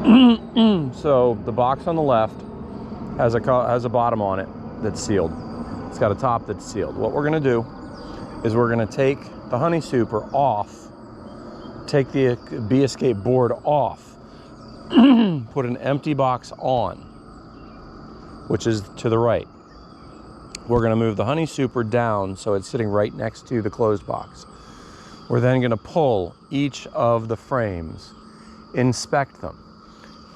So the box on the left has a bottom on it that's sealed. It's got a top that's sealed. What we're gonna do is we're gonna take the honey super off, take the bee escape board off, put an empty box on, which is to the right. We're gonna move the honey super down so it's sitting right next to the closed box. We're then gonna pull each of the frames, inspect them.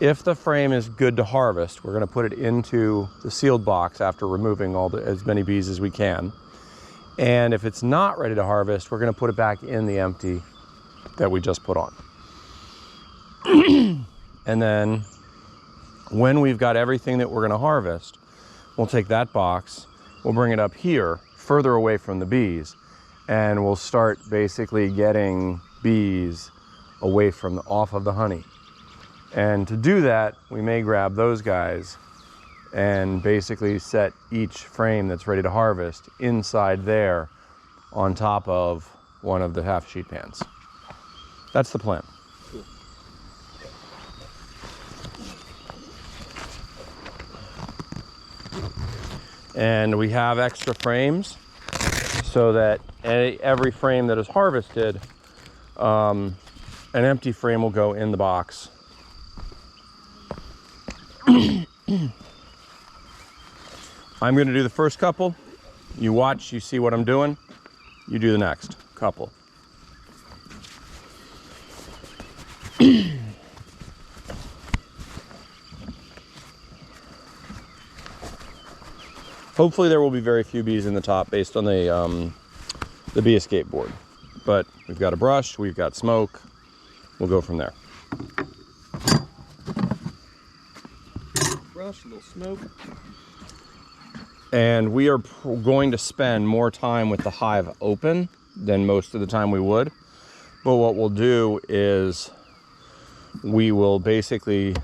If the frame is good to harvest, we're gonna put it into the sealed box after removing as many bees as we can. And if it's not ready to harvest, we're gonna put it back in the empty that we just put on. And then when we've got everything that we're gonna harvest, we'll take that box, we'll bring it up here, further away from the bees, and we'll start basically getting bees away from off of the honey. And to do that, we may grab those guys and basically set each frame that's ready to harvest inside there on top of one of the half sheet pans. That's the plan. Cool. And we have extra frames so that every frame that is harvested, an empty frame will go in the box. I'm going to do the first couple. You watch, you see what I'm doing. You do the next couple. Hopefully there will be very few bees in the top based on the bee escape board. But we've got a brush, we've got smoke. We'll go from there. Brush, a little smoke. And we are going to spend more time with the hive open than most of the time we would. But what we'll do is we will basically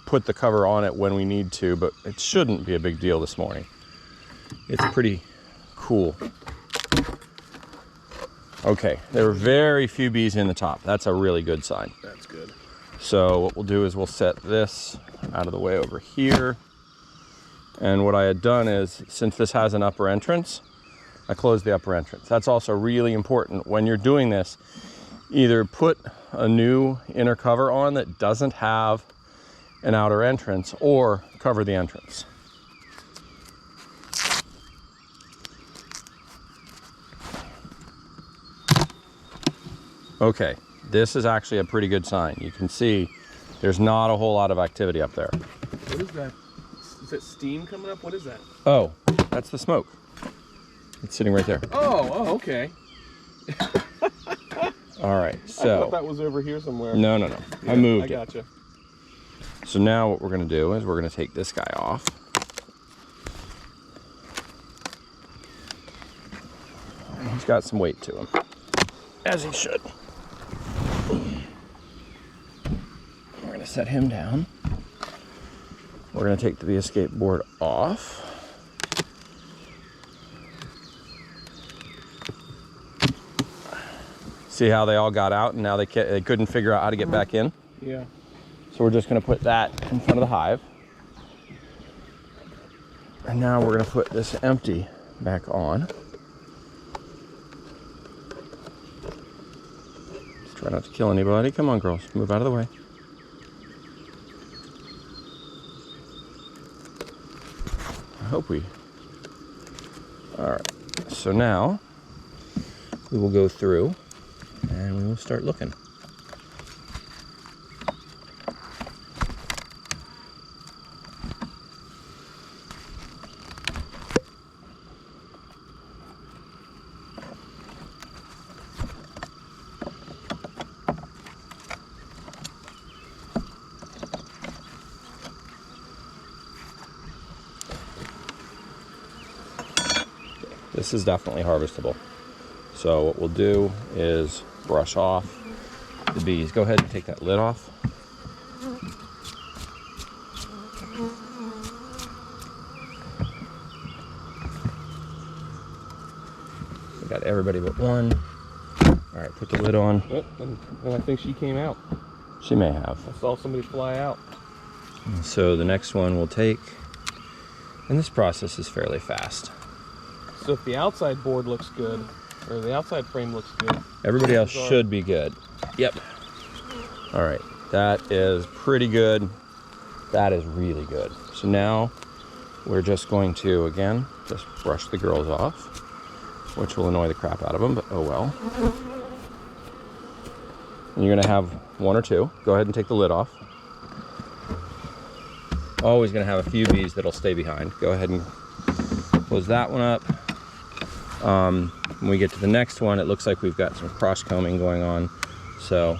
put the cover on it when we need to, but it shouldn't be a big deal this morning. It's pretty cool. Okay, there are very few bees in the top. That's a really good sign. That's good. So what we'll do is we'll set this out of the way over here. And what I had done is, since this has an upper entrance, I closed the upper entrance. That's also really important. When you're doing this, either put a new inner cover on that doesn't have an outer entrance, or cover the entrance. Okay, this is actually a pretty good sign. You can see there's not a whole lot of activity up there. What is that? Is that steam coming up? What is that? Oh, that's the smoke. It's sitting right there. Oh, okay. All right, I so. thought that was over here somewhere. No. Yeah, I moved I gotcha. it. So now what we're gonna do is we're gonna take this guy off. He's got some weight to him, as he should. We're gonna set him down. We're gonna take the escape board off. See how they all got out and now they couldn't figure out how to get back in? Yeah. So we're just gonna put that in front of the hive. And now we're gonna put this empty back on. Just try not to kill anybody. Come on, girls, move out of the way. I hope we... All right, so now we will go through and we will start looking. This is definitely harvestable. So what we'll do is brush off the bees. Go ahead and take that lid off. We got everybody but one. All right, put the lid on. Oh, and I think she came out. She may have. I saw somebody fly out. So the next one we'll take, and this process is fairly fast. So if the outside board looks good, or the outside frame looks good, Everybody else should be good. Yep. All right, that is pretty good. That is really good. So now we're just going to, again, just brush the girls off, which will annoy the crap out of them, but oh well. And you're gonna have one or two. Go ahead and take the lid off. Always gonna have a few bees that'll stay behind. Go ahead and close that one up. When we get to the next one, it looks like we've got some cross combing going on. So,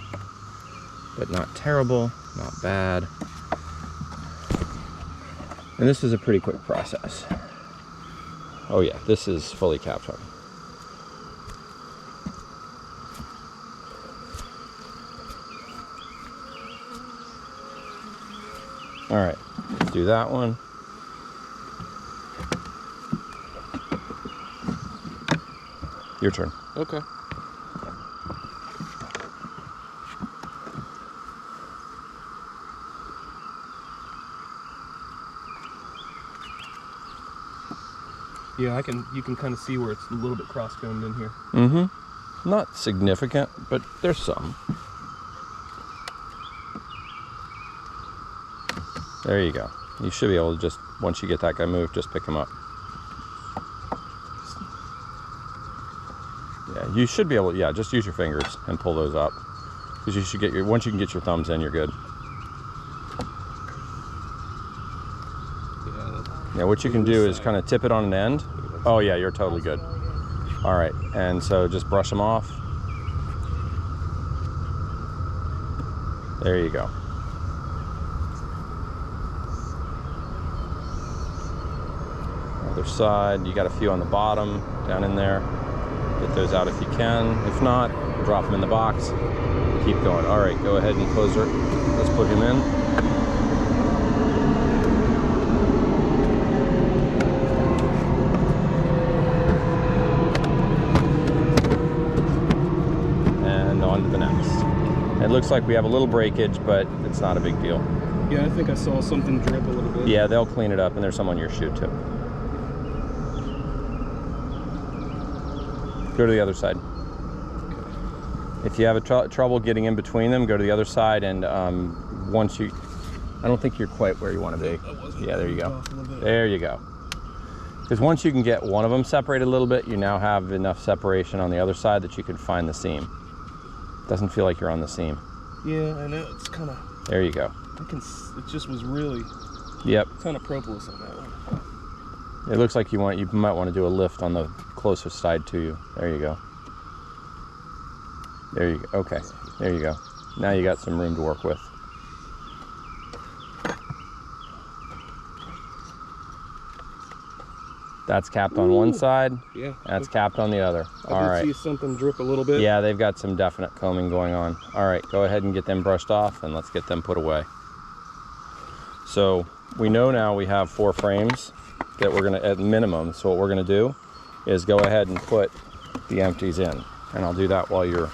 but not terrible, not bad. And this is a pretty quick process. Oh yeah, this is fully capped honey. All right, let's do that one. Your turn. okay. Yeah, you can kind of see where it's a little bit cross-combed in here. Mm-hmm. Not significant, but there's some. There you go. You should be able to just, once you get that guy moved, just pick him up. Yeah, you should be able to, yeah, just use your fingers and pull those up. Because you should get your, once you can get your thumbs in, you're good. Yeah, what you can do is kind of tip it on an end. Oh yeah, you're totally good. All right, and so just brush them off. There you go. Other side, you got a few on the bottom, down in there. Get those out if you can. If not, drop them in the box. Keep going. All right, go ahead and close her. Let's put him in. It looks like we have a little breakage, but it's not a big deal. Yeah, I think I saw something drip a little bit. Yeah, they'll clean it up, and there's some on your shoe too. Go to the other side. If you have trouble getting in between them, go to the other side, and once you, I don't think you're quite where you want to be. Yeah, there you go. There you go. Because once you can get one of them separated a little bit, you now have enough separation on the other side that you can find the seam. Doesn't feel like you're on the seam. Yeah, I know. It's kind of. There you go. It just was really. Yep. Ton of propolis on that one. It looks like you might want to do a lift on the closest side to you. There you go. There you go. Okay. There you go. Now you got some room to work with. That's capped on one side. Yeah. That's capped on the other. All right. I did see something drip a little bit. Yeah, they've got some definite combing going on. All right, go ahead and get them brushed off, and let's get them put away. So we know now we have 4 frames that we're gonna, at minimum, so what we're gonna do is go ahead and put the empties in. And I'll do that while you're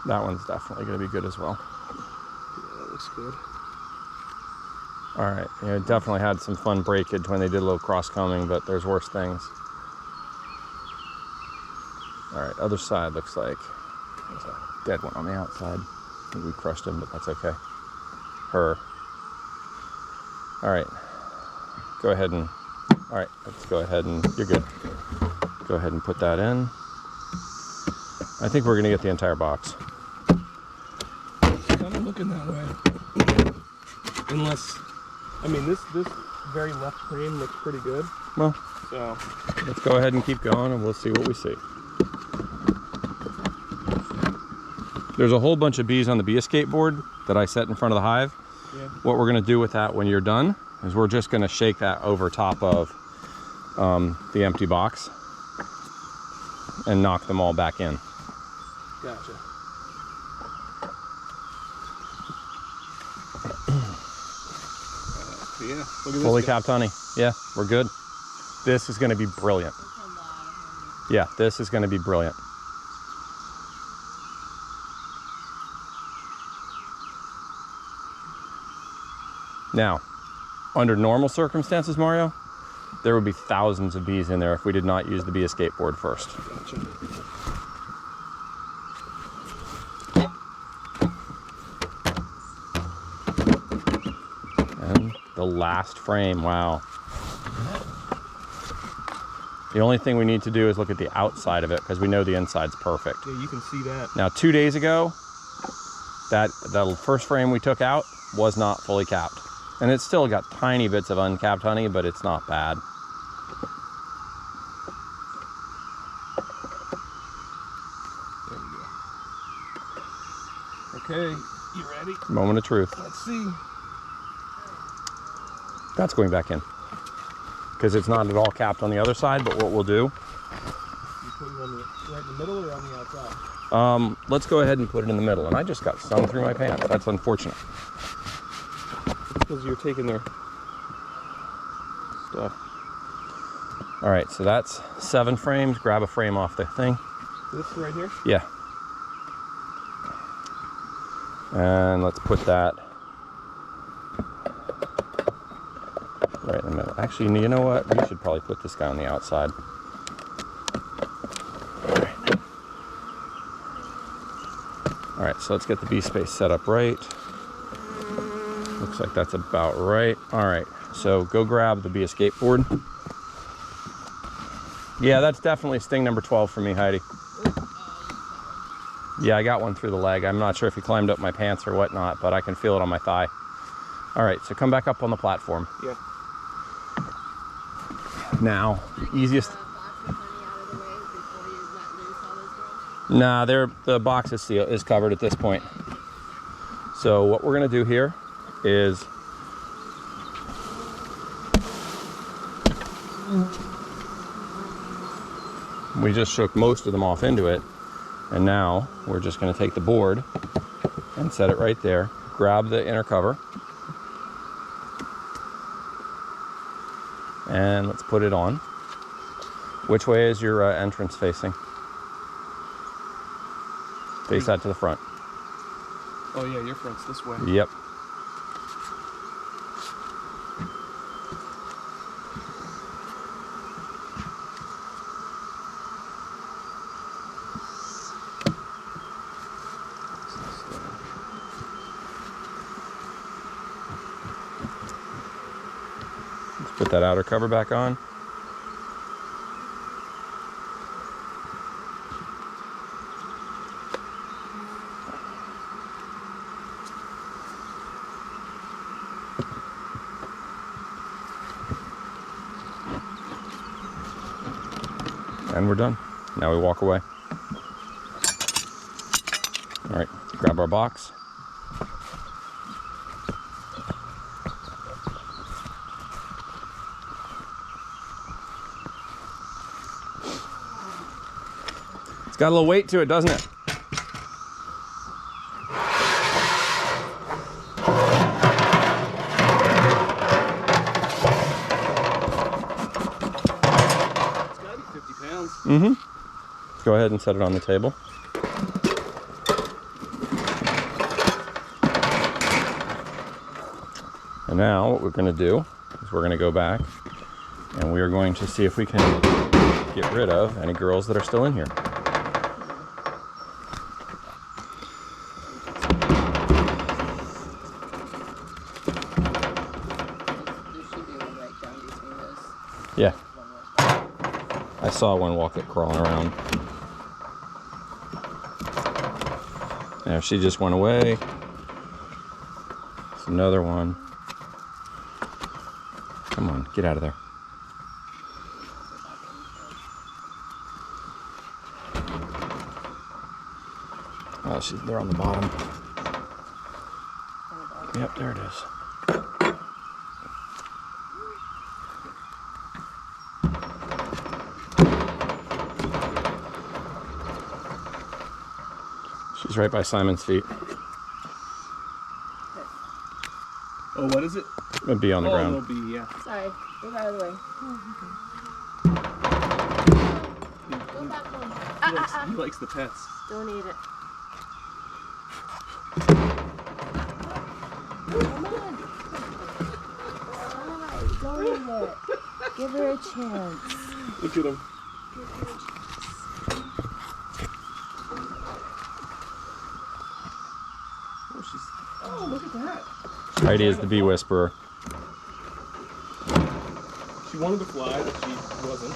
that one's definitely going to be good as well. Yeah, that looks good. All right, yeah, definitely had some fun breakage when they did a little cross combing, but there's worse things. All right, other side looks like there's a dead one on the outside. I think we crushed him, but that's okay. Her. All right, go ahead and, all right, let's go ahead and, you're good. Go ahead and put that in. I think we're gonna get the entire box. Kind of looking that way. Unless, I mean, this very left frame looks pretty good. Well, So let's go ahead and keep going and we'll see what we see. There's a whole bunch of bees on the bee escape board that I set in front of the hive. yeah. What we're gonna do with that when you're done is we're just gonna shake that over top of the empty box and knock them all back in. Gotcha. Yeah, look at Fully this guy. capped honey. Yeah, we're good. This is gonna be brilliant. Yeah, this is gonna be brilliant. Now, under normal circumstances, Mario, there would be thousands of bees in there if we did not use the bee escape board first. Gotcha. And the last frame, wow. The only thing we need to do is look at the outside of it because we know the inside's perfect. Yeah, you can see that. Now, 2 days ago, the first frame we took out was not fully capped. And it's still got tiny bits of uncapped honey, but it's not bad. There we go. Okay, you ready? Moment of truth. Let's see. That's going back in. Because it's not at all capped on the other side, but what we'll do, You put it on right in the middle or on the outside? let's go ahead and put it in the middle. And I just got stung through my pants. That's unfortunate. Because you're taking their stuff. All right, so that's 7 frames. Grab a frame off the thing. This right here? Yeah. And let's put that right in the middle. Actually, you know what? We should probably put this guy on the outside. All right, so let's get the bee space set up right. Looks like that's about right. All right, so go grab the bee escape board. Yeah, that's definitely sting number 12 for me, Heidi. Yeah, I got one through the leg. I'm not sure if he climbed up my pants or whatnot, but I can feel it on my thigh. All right, so come back up on the platform. Yeah. Now, easiest. Nah, the box is covered at this point. So what we're gonna do here is we just shook most of them off into it, and now we're just gonna take the board and set it right there. Grab the inner cover, and let's put it on. Which way is your entrance facing? Face that to the front. Oh yeah, your front's this way. Yep. Let's put that outer cover back on. And we're done. Now we walk away. All right, grab our box. It's got a little weight to it, doesn't it? Mm-hmm. Go ahead and set it on the table. And now what we're going to do is we're going to go back and we are going to see if we can get rid of any girls that are still in here. Yeah. I saw one crawling around. There, she just went away. There's another one. Come on, get out of there. Oh, they're on the bottom. Yep, there it is. She's right by Simon's feet. Oh, what is it? It'll be on the ground. It'll be, yeah. Sorry, move out of the way. Go back home. He likes the pets. Don't eat it. Come on. Hi, don't eat it. Give her a chance. Look at him. Oh, look at that. Heidi is the bee whisperer. She wanted to fly, but she wasn't.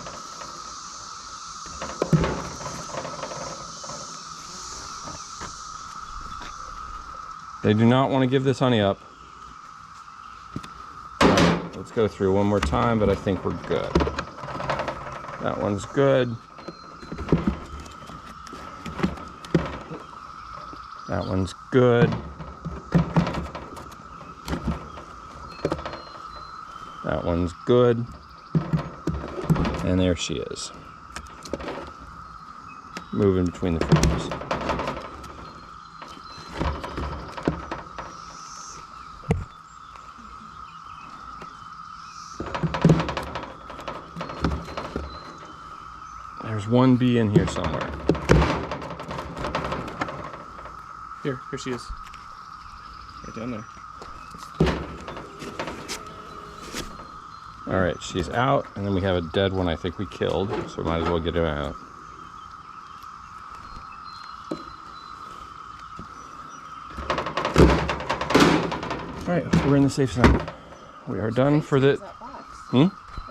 They do not want to give this honey up. All right, let's go through one more time, but I think we're good. That one's good. That one's good. That one's good. And there she is. Moving between the frames. There's one bee in here somewhere. Here she is. Right down there. All right, she's out, and then we have a dead one I think we killed, so we might as well get her out. All right, we're in the safe zone. We are done for the... That box. Hmm?